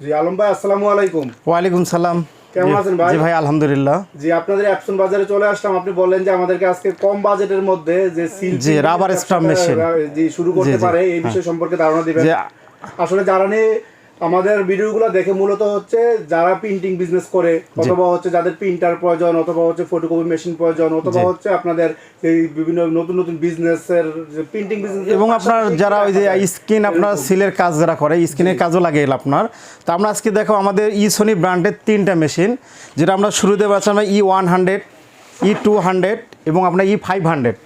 জি আলম ভাই আসসালামু আলাইকুম। ওয়ালাইকুম সালাম। কেমন আছেন ভাই? জি ভাই আলহামদুলিল্লাহ। জি আপনাদের অ্যাপসন বাজারে চলে আসলাম। আপনি বললেন যে আমাদেরকে আজকে কম বাজেটের মধ্যে যে সিল জি রাবার স্টাম্প মেশিন জি শুরু করতে পারে এই বিষয় সম্পর্কে ধারণা দিবেন। আসলে যারা নিয়ে আমাদের ভিডিওগুলো দেখে মূলত হচ্ছে যারা প্রিন্টিং বিজনেস করে, অথবা হচ্ছে যাদের প্রিন্টার প্রয়োজন, অথবা হচ্ছে ফটোকপি মেশিন প্রয়োজন, অথবা হচ্ছে আপনাদের এই বিভিন্ন নতুন নতুন বিজনেসের প্রিন্টিং বিজনেস, এবং আপনার যারা ওই যে স্ক্রিন আপনার সিলের কাজ যারা করে স্ক্রিনের কাজও লাগে আপনার। তো আমরা আজকে দেখো আমাদের সোনি ব্র্যান্ডের 3টা মেশিন, যেটা আমরা শুরুতে পাচ্ছিলাম E100, E200 এবং আপনার E500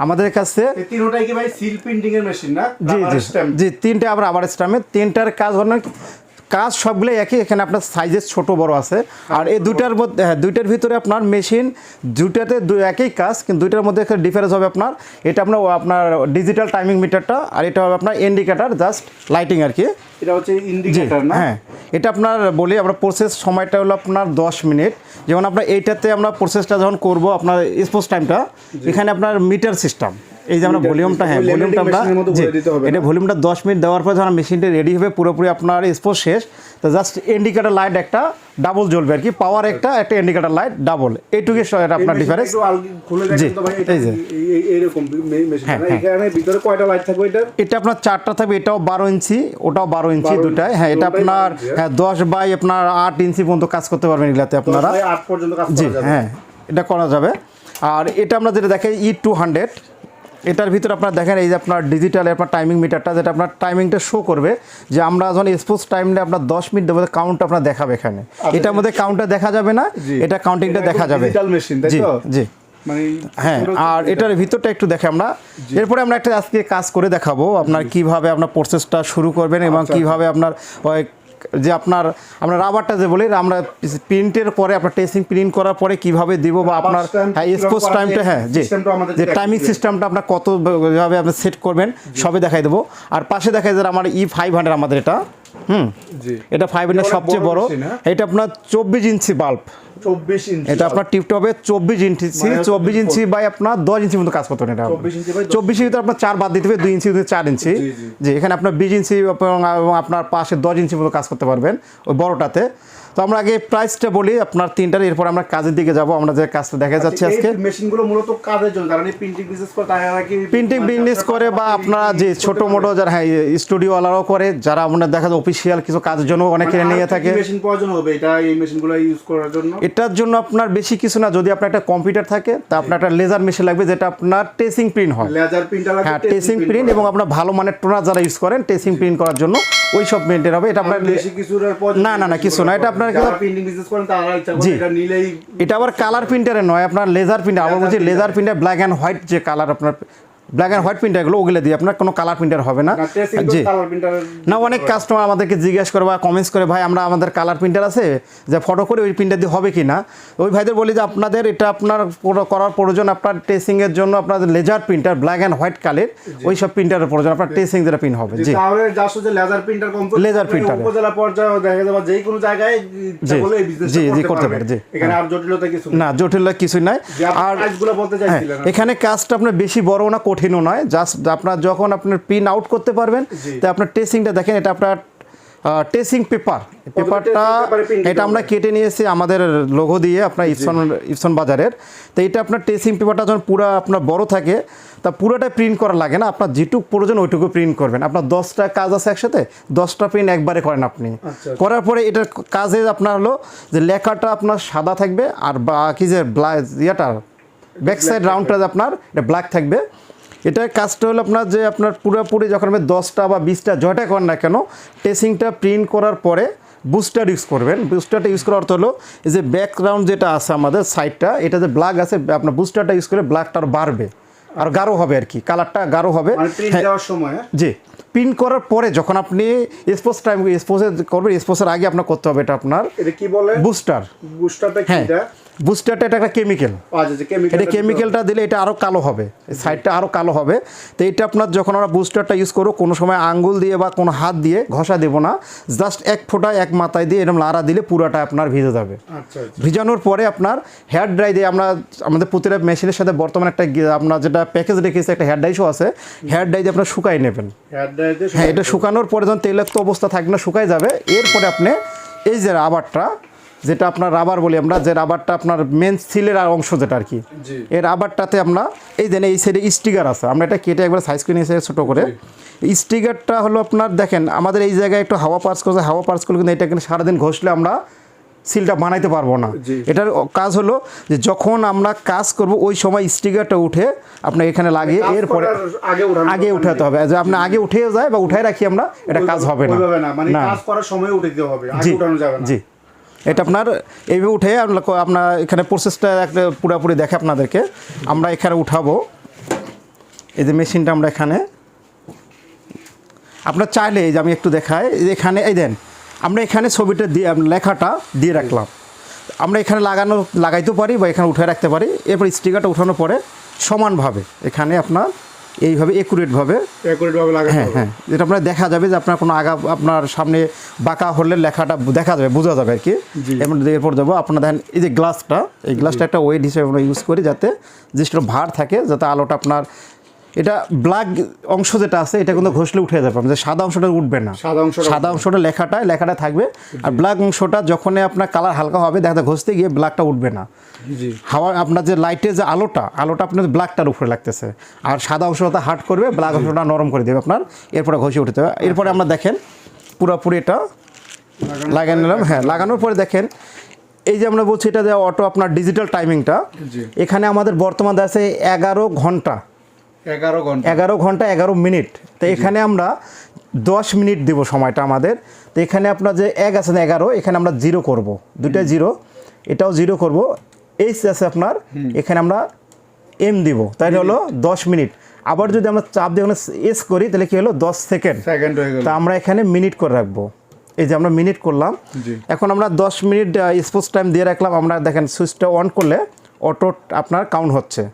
আমাদের কাছে। তিনটাই কি ভাই সিল প্রিন্টিং এর মেশিন না? জি জি 3টে আবার রাবার স্ট্যাম্পের। 3টার কাজ অনেক কাজ সবগুলোই একই, এখানে আপনার সাইজের ছোট বড় আছে। আর এই দুইটার মধ্যে দুইটার ভিতরে আপনার মেশিন দুইটাতে একই কাজ, কিন্তু দুইটার মধ্যে একটা ডিফারেন্স হবে আপনার। এটা আপনার ডিজিটাল টাইমিং মিটারটা, আর এটা হবে আপনার ইন্ডিকেটার, জাস্ট লাইটিং আর কি। এটা হচ্ছে ইন্ডিকেটর না? হ্যাঁ, এটা আপনার বলি আমরা প্রসেস সময়টা হলো আপনার 10 মিনিট। যেমন আপনার এইটাতে আমরা প্রসেসটা যখন করব আপনার স্পোজ টাইমটা, এখানে আপনার মিটার সিস্টেম, এই যে আমরা ভলিউমটা, হ্যাঁ ভলিউমটা আমরা এটা ভলিউমটা 10 মিনিট দেওয়ার পর যখন মেশিনটা রেডি হবে পুরোপুরি আপনার স্পোজ শেষ, তো জাস্ট ইন্ডিকেটার লাইট একটা ডাবল জ্বলবে আর কি, পাওয়ার একটা ইন্ডিকেটার লাইট ডাবল, এইটুকু আপনার ডিফারেন্স। জি এই যে এইরকম মেশিন, এখানে ভিতরে কয়টা লাইট থাকবে? এটা আপনার 4টা থাকবে, এটাও 12 ইঞ্চি ওটাও 12 ইঞ্চি দুটাই। হ্যাঁ, এটা আপনার 10 বাই আপনার 8 ইঞ্চি পর্যন্ত কাজ করতে পারবেন এগুলাতে আপনারা। 8 পর্যন্ত কাজ জি করা যাবে। হ্যাঁ, এটা করা যাবে। আর এটা আমরা যেটা দেখাই E200, এটার ভিতরে আপনার দেখেন এই যে আপনার ডিজিটাল আপনার টাইমিং মিটারটা, যেটা আপনার টাইমিংটা শো করবে যে আমরা যখন স্পোজ টাইমে আপনার 10 মিনিট দেবো, কাউন্ট আপনার দেখাবে এখানে। এটার মধ্যে কাউন্টটা দেখা যাবে না, এটা কাউন্টিংটা দেখা যাবে। ডিজিটাল মেশিন, তাই তো? জি হ্যাঁ। আর এটার ভিতরটা একটু দেখে আমরা, এরপরে আমরা একটা আজকে কাজ করে দেখাবো আপনার কিভাবে আপনার প্রসেসটা শুরু করবেন এবং কিভাবে আপনার যে আমরা রাবারটা যে বলি আমরা প্রিন্টের পরে আপনার টেস্টিং প্রিন্ট করার পরে কিভাবে দিব, বা আপনার স্পোজ টাইমটা, হ্যাঁ যে টাইমিং সিস্টেমটা আপনার কতভাবে আপনি সেট করবেন সবে দেখাই দেবো। আর পাশে দেখাই যে আমার E500 আমাদের এটা এটা 500 সবচেয়ে বড়। এটা আপনার 24 ইঞ্চি বাল্ব, 24 ইঞ্চি এটা আপনার টিপটপে 24 ইঞ্চি বাই আপনার 10 ইঞ্চি মতো কাজ করতে হবে। এটা 24 ইঞ্চি আপনার 4 বাদ দিতে হবে, 2 ইঞ্চি 4 ইঞ্চি। জি এখানে আপনার 20 ইঞ্চি এবং আপনার পাশে 10 ইঞ্চি মতো কাজ করতে পারবেন ওই বড়টাতে। তো আমরা আগে প্রাইসটা বলি আপনার 3টার, এরপর আমরা কাজের দিকে যাব। আমরা যে কাজটা দেখা যাচ্ছে আজকে মেশিনগুলো মূলত কাজের জন্য, যারা প্রিন্টিং বিজনেস করে তারা কি প্রিন্টিং বিজনেস করে, বা আপনারা যে ছোট মোটো যারা স্টুডিওওয়ালারাও করে, যারা আপনার দেখা যায় অফিসিয়াল কিছু কাজের জন্য অনেকে নিয়ে থাকে। মেশিন প্রয়োজন হবে এটা এই মেশিনগুলো ইউজ করার জন্য? এটার জন্য আপনার বেশি কিছু না, যদি আপনার একটা কম্পিউটার থাকে তা আপনার একটা লেজার মেশিন লাগবে, যেটা আপনার টেসিং প্রিন্ট হয়। লেজার প্রিন্টার লাগবে, হ্যাঁ টেসিং প্রিন্ট, এবং আপনার ভালো মানের টোনার যারা ইউজ করেন টেসিং প্রিন্ট করার জন্য ওই সব মেনটেন হবে। এটা আপনার বেশি কিছুর প্রয়োজন না কিছু না, এটা আপনার প্রিন্টিং বিজনেস করেন তারা ইচ্ছা করে এটা নিলেই। এটা আবার কালার প্রিন্টারে নয়, আপনার লেজার প্রিন্টার। আমরা বলছি laser printer black and white, যে কালার আপনার ব্ল্যাক অ্যান্ড হোয়াইট প্রিন্টারগুলো ওগুলো দিয়ে আপনার কোনো কালার প্রিন্টার হবে না। জি না, অনেক কাস্টমার আমাদেরকে জিজ্ঞাসা করে বা কমেন্টস করে, ভাই আমরা আমাদের কালার প্রিন্টার আছে যে ফটো করে ওই প্রিন্টার দিয়ে হবে কি না। ওই ভাইদের বলি যে আপনাদের এটা আপনার করার প্রয়োজন আপনার টেসিংয়ের জন্য আপনাদের laser printer black and white colour, ওই সব প্রিন্টারের প্রয়োজন আপনার টেসিং যেটা প্রিন্ট হবে। জি তাহলে জাস্ট যে laser printer computer laser printer উপজেলা পর্যায়ে দেখা যাবে যে কোনো জায়গায় বলে এই বিজনেসটা করতে পারে। জি এখানে আর জটিলতা কিছু না, জটিলতা কিছুই নাই। আর কাজগুলো বলতে চাইছিলেন, এখানে কাজটা আপনার বেশি বড় না কঠিনও নয়, জাস্ট আপনার যখন আপনার প্রিন্ট আউট করতে পারবেন, তো আপনার টেসিংটা দেখেন, এটা আপনার টেসিং পেপারটা এটা আমরা কেটে নিয়েছি আমাদের লোগো দিয়ে আপনার ইপসন বাজারের। তো এটা আপনার টেসিং পেপারটা যখন পুরো আপনার বড় থাকে তা পুরোটাই প্রিন্ট করা লাগে না, আপনার যেটুকু প্রয়োজন ওইটুকু প্রিন্ট করবেন। আপনার 10টা কাজ আছে একসাথে, 10টা প্রিন্ট একবারে করেন আপনি। করার পরে এটার কাজে আপনার হলো যে লেখাটা আপনার সাদা থাকবে, আর বাকি যে ইয়েটা ব্যাক সাইড রাউন্ডটা আপনার এটা ব্ল্যাক থাকবে। এটার কাজটা হলো আপনার যে আপনার পুরোপুরি যখন আপনি 10টা বা 20টা জয়টা করেন না কেন, টেসিংটা প্রিন্ট করার পরে বুস্টার ইউজ করবেন। বুস্টারটা ইউজ করার অর্থ হলো এই যে ব্যাকগ্রাউন্ড যেটা আছে আমাদের সাইডটা, এটা যে ব্ল্যাক আছে, আপনার বুস্টারটা ইউজ করে ব্ল্যাকটা আরও বাড়বে আর গাঢ় হবে আর কি, কালারটা গাঢ় হবে। জি প্রিন্ট করার পরে যখন আপনি স্পোজে করবেন, স্পোজের আগে আপনার করতে হবে এটা আপনার এটা কি বলে বুস্টার। বুস্টারটা কি? এটা বুস্টারটা এটা একটা কেমিক্যাল, এটা কেমিক্যালটা দিলে এটা আরও কালো হবে, সাইডটা আরও কালো হবে। তো এটা আপনার যখন আমরা বুস্টারটা ইউজ করবো কোনো সময় আঙ্গুল দিয়ে বা কোনো হাত দিয়ে ঘষা দেবো না, জাস্ট এক ফোঁটা এক মাথায় দিয়ে এরকম লাড়া দিলে পুরাটা আপনার ভিজে যাবে। ভিজানোর পরে আপনার হেয়ার ড্রাই দিয়ে আমরা আমাদের প্রতিটা মেশিনের সাথে বর্তমানে একটা আপনার যেটা প্যাকেজ রেখেছি একটা হেয়ার ড্রাই শো আছে, হেয়ার ড্রাই দিয়ে আপনার শুকাই নেবেন। হ্যাঁ, এটা শুকানোর পরে যখন তৈলাক্ত অবস্থা থাকবে না শুকাই যাবে, এরপরে আপনি এই যে রাবারটা যেটা আপনার রাবার বলি আমরা, যে রাবারটা আপনার মেন সিলের অংশ যেটা আর কি, এই রাবারটাতে আমরা এই দেন এই সাইডে স্টিকার আছে, আমরা এটা কেটে একবার সাইজ করে নিয়েছি ছোটো করে। স্টিকারটা হলো আপনার দেখেন আমাদের এই জায়গায় একটু হাওয়া পাস করছে, হাওয়া পাস করলে কিন্তু এটা কিন্তু সারাদিন ঘষলে আমরা সিলটা বানাইতে পারবো না। এটার কাজ হলো যে যখন আমরা কাজ করব ওই সময় স্টিকারটা উঠে আপনার এখানে লাগিয়ে এরপরে আগে উঠাতে হবে, যে আপনি আগে উঠে যায় বা উঠাই রাখি আমরা, এটা কাজ হবে না, কাজ করার সময় উঠে দিতে হবে, আগে উঠানো যাবে না। জি, এটা আপনার এইভাবে উঠে আপনার এখানে প্রসেসটা একটা পুরোপুরি দেখে আপনাদেরকে। আমরা এখানে উঠাবো এই যে মেশিনটা, আমরা এখানে আপনার চাইলে এই যে আমি একটু দেখাই, এখানে এই দেন আমরা এখানে ছবিটা দিয়ে লেখাটা দিয়ে রাখলাম, আমরা এখানে লাগাইতেও পারি বা এখানে উঠে রাখতে পারি। এরপর স্টিকারটা উঠানোর পরে সমানভাবে এখানে আপনার এইভাবে একুরেটভাবে হ্যাঁ হ্যাঁ, যেটা আপনার দেখা যাবে যে আপনার কোনো আপনার সামনে বাঁকা হলে লেখাটা দেখা যাবে, বোঝা যাবে আর কি। এরপর যাবো আপনার দেখেন এই যে গ্লাসটা, এই গ্লাসটা একটা ওয়েট হিসেবে আমরা ইউজ করি যাতে জিনিসটা ভার থাকে, যাতে আলোটা আপনার এটা ব্ল্যাক অংশ যেটা আছে এটা কিন্তু ঘষলে উঠে যাবে, আমাদের সাদা অংশটা উঠবে না, সাদা অংশটা লেখাটা থাকবে। আর ব্ল্যাক অংশটা যখন আপনার কালার হালকা হবে দেখা ঘষতে গিয়ে ব্ল্যাকটা উঠবে না। হাওয়া আপনার যে লাইটের যে আলোটা আপনার ব্ল্যাকটার উপরে লাগতেছে, আর সাদা অংশটা হার্ড করবে, ব্ল্যাক অংশটা নরম করে দেবে আপনার, এরপরে ঘষে উঠতে হবে। এরপরে আমরা দেখেন পুরোপুরি এটা লাগিয়ে নিলাম। হ্যাঁ, লাগানোর পরে দেখেন এই যে আমরা বলছি এটা যে অটো আপনার ডিজিটাল টাইমিংটা, এখানে আমাদের বর্তমান আছে 11 ঘন্টা 11 মিনিট। তো এখানে আমরা 10 মিনিট দেব সময়টা আমাদের। তো এখানে আপনার যে এক আছে 11, এখানে আমরা 0 করব, দুইটা 0, এটাও 0 করব, এইচ আছে আপনার, এখানে আমরা এম দিব, তাই হলো 10 মিনিট। আবার যদি আমরা চাপ দিয়ে এস করি তাহলে কি হলো 10 সেকেন্ড হয়ে গেল। তা আমরা এখানে মিনিট করে রাখবো, এই যে আমরা মিনিট করলাম। এখন আমরা 10 মিনিট স্পোজ টাইম দিয়ে রাখলাম। আমরা দেখেন সুইচটা অন করলে অটো আপনার কাউন্ট হচ্ছে।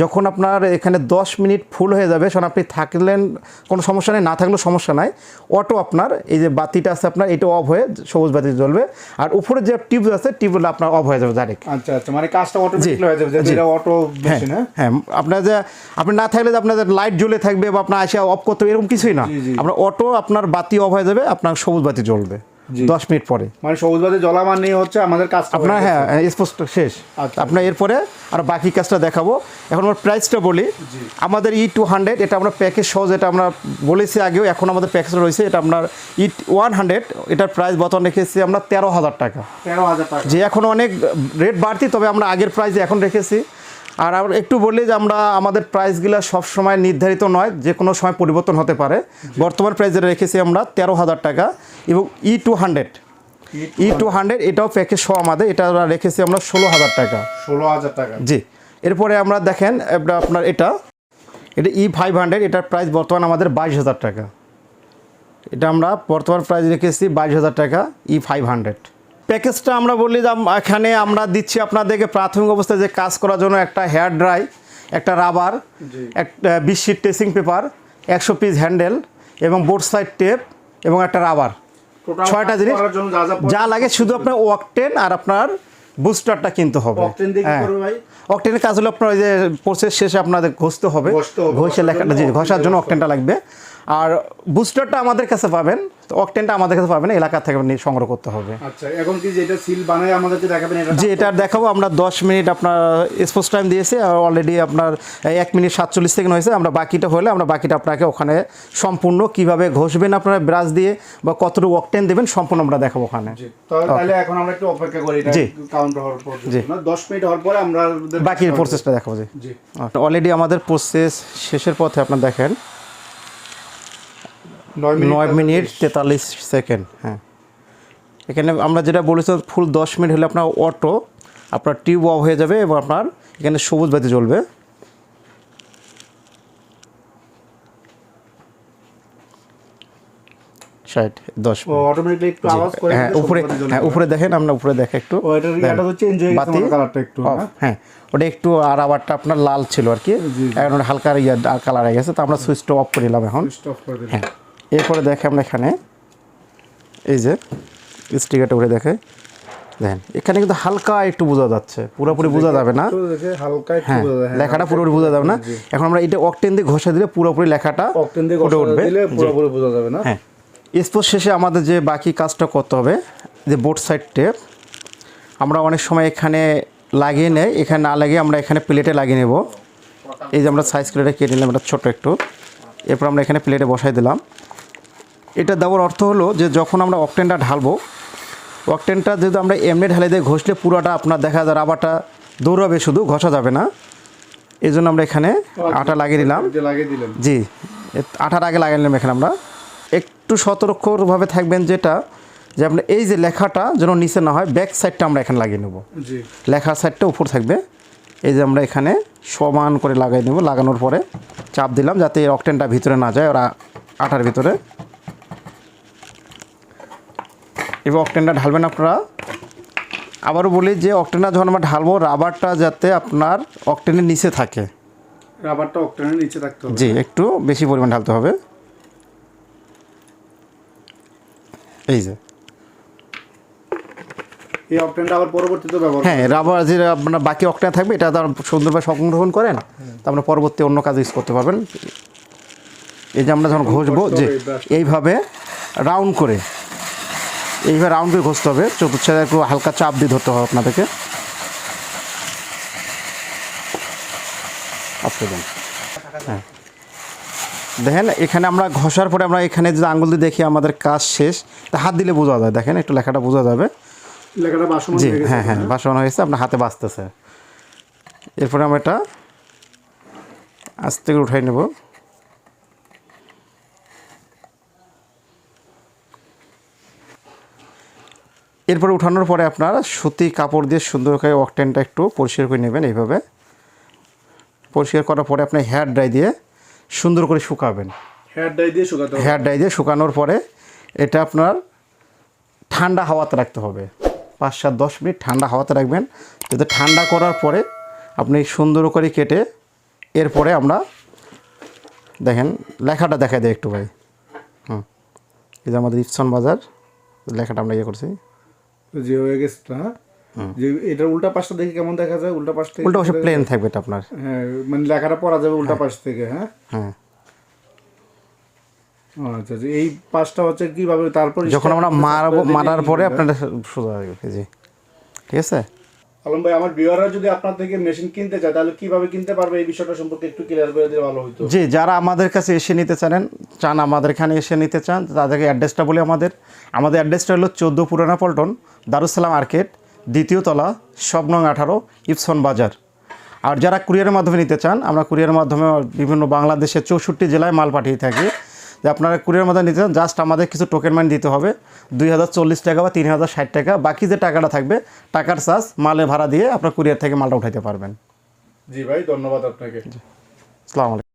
যখন আপনার এখানে 10 মিনিট ফুল হয়ে যাবে, তখন আপনি থাকলেন কোনো সমস্যা নেই, না থাকলেও সমস্যা নাই, অটো আপনার এই যে বাতিটা আছে আপনার এটা অফ হয়ে সবুজ বাতি জ্বলবে, আর উপরে যে টিউব আছে টিউবগুলো আপনার অফ হয়ে যাবে ডাইরেক্ট। আচ্ছা আচ্ছা, মানে কাজটা অটোমেটিক্যালি হয়ে যাবে, যেটা অটো মেশিন। হ্যাঁ, আপনার যে আপনি না থাকলে যে আপনাদের লাইট জ্বলে থাকবে বা আপনার আসে অফ করতে হবে এরকম কিছুই না, আপনার অটো আপনার বাতি অফ হয়ে যাবে, আপনার সবুজ বাতি জ্বলবে 10 মিনিট পরে। মানে সবুজ বাতি জ্বলা মানে হচ্ছে আমাদের কাজ আপনার হ্যাঁ স্পষ্ট শেষ। আপনার এরপরে আর বাকি কাজটা দেখাবো। এখন আমার প্রাইসটা বলি, আমাদের E200 এটা আমরা প্যাকেজ সহ যেটা আমরা বলেছি আগেও, এখন আমাদের প্যাকেজটা রয়েছে, এটা আপনার E100 এটার প্রাইস বর্তমান রেখেছি আমরা 13,000 টাকা। যে এখন অনেক রেট বাড়তি, তবে আমরা আগের প্রাইসে এখন রেখেছি। আর আমরা একটু বললি যে আমরা আমাদের প্রাইসগুলো সবসময় নির্ধারিত নয়, যে কোনো সময় পরিবর্তন হতে পারে। বর্তমান প্রাইস যেটা রেখেছি আমরা 13,000 টাকা। এবং E200 এটাও প্যাকেজ সহ আমাদের, এটা রেখেছি আমরা 16,000 টাকা। 16,000 টাকা, জি। এরপরে আমরা দেখেন আপনার এটা E500, এটার প্রাইস বর্তমান আমাদের 22,000 টাকা। এটা আমরা বর্তমান প্রাইস রেখেছি 22,000 টাকা E500। প্যাকেজটা আমরা বললি যে এখানে আমরা দিচ্ছি আপনাদেরকে প্রাথমিক অবস্থায় যে কাজ করার জন্য একটা হেয়ার ড্রাই, একটা রাবার, একটা 20 sheet tracing paper, 100 piece handle এবং বোর্ড সাইড টেপ এবং একটা রাবার, 6টা জিনিস যা লাগে। শুধু আপনার অকটেন আর আপনার বুস্টারটা কিনতে হবে। অকটেনের কাজ হলো আপনার ওই যে প্রসেস শেষে আপনাদের ঘষতে হবে, ঘষে লেখাটা ঘষার জন্য অকটেনটা লাগবে। আর বুস্টারটা আমাদের কাছে পাবেন, অকটেনটা আমাদের কাছে পাবেন, এলাকা থেকে সংগ্রহ করতে হবে। আচ্ছা, এখন কি যেটা সিল বানায় আমাদেরকে দেখাবেন? জি, এটা দেখাবো। আমরা 10 মিনিট আপনার স্পোজ টাইম দিয়েছি, আর অলরেডি আপনার 1 মিনিট 47 সেকেন্ড হয়েছে। আমরা বাকিটা হলে আমরা বাকিটা আপনাকে ওখানে সম্পূর্ণ কিভাবে ঘষবেন আপনারা ব্রাশ দিয়ে বা কতটুকু অকটেন দেবেন সম্পূর্ণ আমরা দেখাবো ওখানে। তাহলে এখন আমরা একটু অপেক্ষা করি, এটা কাউন্ট হওয়ার পর 10 মিনিট হওয়ার পরে আমরা বাকি প্রসেসটা দেখাবো। জি, অলরেডি আমাদের প্রসেস শেষের পথে। আপনার দেখেন 9 মিনিট 43 সেকেন্ড। হ্যাঁ, এখানে আমরা যেটা বলেছি ফুল 10 মিনিট হলে আপনার অটো আপনার টিউব অফ হয়ে যাবে এবং আপনার এখানে সবুজ বাতি জ্বলবে। 60 10 ও অটোমেটিক্যালি একটু আওয়াজ করে হ্যাঁ উপরে, হ্যাঁ উপরে দেখেন, আমরা উপরে দেখে একটু ও এটা রিয়াটা তো চেঞ্জ হয়ে গেছে কালারটা একটু হ্যাঁ ওটা একটু আর আবারটা আপনার লাল ছিল আর কি, এখন ওটা হালকা কালার হয়ে গেছে, তো আমরা সুইচটা অফ করে নিলাম এখন। স্টপ করে দিলাম। হ্যাঁ এরপরে দেখে আমরা এখানে এই যে স্টিকারটা উপরে দেখে দেখেন, এখানে কিন্তু হালকা একটু বোঝা যাচ্ছে, পুরোপুরি বোঝা যাবে না, তো দেখে হালকা একটু হ্যাঁ বোঝা যায়, লেখাটা পুরোপুরি বোঝা যাবে না। এখন আমরা এটা অকটেন দিয়ে ঘষা দিলে পুরোপুরি লেখাটা অকটেন দিয়ে ফুটে উঠবে, দিলে পুরোপুরি বোঝা যাবে না। হ্যাঁ স্পোর্ট শেষে আমাদের যে বাকি কাজটা করতে হবে, যে বোর্ড সাইড টেপ আমরা অনেক সময় এখানে লাগিয়ে নেই, এখানে না লাগিয়ে আমরা এখানে প্লেটে লাগিয়ে নেব। এই যে আমরা সাইজ প্লেটে কেটে নিলাম এটা ছোটো একটু, এরপর আমরা এখানে প্লেটে বসাই দিলাম। এটা দেওয়ার অর্থ হলো যে যখন আমরা অকটেনটা ঢালবো, অকটেনটা যদি আমরা এমনি ঢালে দিয়ে ঘষলে পুরোটা আপনার দেখা যায় রাবারটা দৌড়াবে, শুধু ঘষা যাবে না, এই জন্য আমরা এখানে আটা লাগিয়ে দিলাম। জি আটার আগে লাগিয়ে নিলাম। এখানে আমরা একটু সতর্কভাবে থাকবেন যেটা, যে আপনার এই যে লেখাটা যেন নিচে না হয়, ব্যাক সাইডটা আমরা এখানে লাগিয়ে নেব, লেখার সাইডটা উপর থাকবে। এই যে আমরা এখানে সমান করে লাগাই নেব, লাগানোর পরে চাপ দিলাম যাতে এই অকটেনটা ভিতরে না যায়, ওরা আটার ভিতরে। এবার অকটেনটা ঢালবেন আপনারা। আবারও বলি যে অকটেনটা যখন আমরা ঢালবো, রাবারটা যাতে আপনার অকটেনের নিচে থাকে, রাবারটা অকটেনের নিচে থাকতে হবে। জি একটু বেশি পরিমাণ ঢালতে হবে। এই যে এই অকটেনটা আবার পরবর্তীতে ব্যবহার, হ্যাঁ রাবার যে আপনার বাকি অকটেন থাকবে এটা তার সুন্দরভাবে সংরক্ষণ করেন, তা আমরা পরবর্তী অন্য কাজ ইউজ করতে পারবেন। এই যে আমরা যখন ঘষবো, যে এইভাবে রাউন্ড করে, এইভাবে রাউন্ড করে ঘষতে হবে, চতুর্থায় একটু হালকা চাপ দিয়ে ধরতে হবে আপনাদেরকে। হ্যাঁ দেখেন এখানে আমরা ঘষার পরে আমরা এখানে যদি আঙুল দিয়ে দেখি আমাদের কাজ শেষ, তা হাত দিলে বোঝা যায়, দেখেন একটু লেখাটা বোঝা যাবে, লেখাটা বাসমান জি হয়ে গেছে। হ্যাঁ হ্যাঁ বাসন হয়েছে, আপনার হাতে বাজতেছে। এরপরে আমরা এটা আস্তে করে উঠাই নেব। এরপরে উঠানোর পরে আপনার সুতি কাপড় দিয়ে সুন্দর করে অকটেনটা একটু পরিষ্কার করে নেবেন। এইভাবে পরিষ্কার করার পরে আপনি হেয়ার ড্রাই দিয়ে সুন্দর করে শুকাবেন। হেয়ার ড্রাই দিয়ে শুকাতে হবে। হেয়ার ড্রাই দিয়ে শুকানোর পরে এটা আপনার ঠান্ডা হাওয়াতে রাখতে হবে, 5-7-10 মিনিট ঠান্ডা হাওয়াতে রাখবেন। যাতে ঠান্ডা করার পরে আপনি সুন্দর করে কেটে, এরপরে আমরা দেখেন লেখাটা দেখাই দেয় একটু ভাই। এই যে আমাদের ইপসন বাজার লেখাটা আমরা ইয়ে করছি, যে হয়ে গেছে। হ্যাঁ যে এটার উল্টা পাশটা দেখে কেমন দেখা যায়, উল্টা পাশ থেকে, উল্টা পাশে প্লেন থাকবে এটা আপনার, হ্যাঁ মানে লেখাটা পড়া যাবে উল্টা পাশ থেকে। হ্যাঁ হ্যাঁ আচ্ছা, এই পাশটা হচ্ছে কিভাবে তারপর যখন আমরা মারার পরে আপনারা সোজা হয়ে গেছে। জি ঠিক আছে। আলম ভাই, আমার ভিউয়াররা যদি আপনার থেকে মেশিন কিনতে চায় তাহলে কিভাবে কিনতে পারবে, এই বিষয়টা সম্পর্কে একটু ক্লিয়ার করে দিলে ভালো হতো। জি যারা আমাদের কাছে এসে নিতে চান, আমাদের এখানে এসে নিতে চান, তাদেরকে অ্যাড্রেসটা বলি। আমাদের অ্যাড্রেসটা হলো 14 পুরানা পল্টন, দারুসালাম মার্কেট, 2য় তলা, শপ নং 18, ইপসন বাজার। আর যারা কুরিয়ারের মাধ্যমে নিতে চান, আমরা কুরিয়ারের মাধ্যমে বিভিন্ন বাংলাদেশের 64 জেলায় মাল পাঠিয়ে থাকি। যে আপনারা কুরিয়ারের মাধ্যমে নিতে চান, জাস্ট আমাদের কিছু টোকেন মানি দিতে হবে, 2040 টাকা বা 3060 টাকা। বাকি যে টাকাটা থাকবে, টাকার চার্জ মালের ভাড়া দিয়ে আপনার কুরিয়ার থেকে মালটা উঠাইতে পারবেন। জি ভাই, ধন্যবাদ আপনাকে। আসসালামু আলাইকুম।